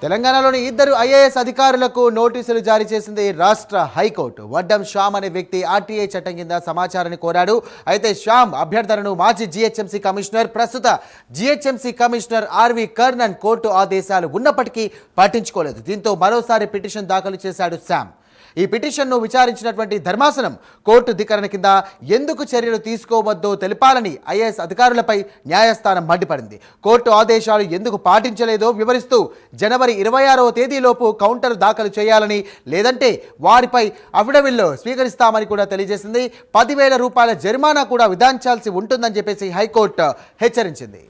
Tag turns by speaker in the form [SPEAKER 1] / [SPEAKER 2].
[SPEAKER 1] తెలంగాణలోని ఇద్దరు ఐఏఎస్ అధికారులకు నోటీసులు జారీ చేసింది రాష్ట్ర హైకోర్టు. వడ్డం శ్యామ్ అనే వ్యక్తి ఆర్టీఐ చట్టం కింద సమాచారాన్ని కోరాడు. అయితే శ్యామ్ అభ్యర్థనను మాజీ జీహెచ్ఎంసీ కమిషనర్, ప్రస్తుత GHMC commissioner RV Karnan court ఆదేశాలు ఉన్నప్పటికీ పట్టించుకోలేదు. దీంతో మరోసారి పిటిషన్ దాఖలు చేశాడు శ్యామ్. ఈ పిటిషన్ను విచారించినటువంటి ధర్మాసనం కోర్టు ధిక్కరణ కింద ఎందుకు చర్యలు తీసుకోవద్దో తెలిపాలని ఐఏఎస్ అధికారులపై న్యాయస్థానం మండిపడింది. కోర్టు ఆదేశాలు ఎందుకు పాటించలేదో వివరిస్తూ జనవరి 26వ తేదీలోపు కౌంటర్ దాఖలు చేయాలని, లేదంటే వారిపై అఫిడవిల్లో స్వీకరిస్తామని కూడా తెలియజేసింది. 10,000 రూపాయల జరిమానా కూడా విధించాల్సి ఉంటుందని చెప్పేసి హైకోర్టు హెచ్చరించింది.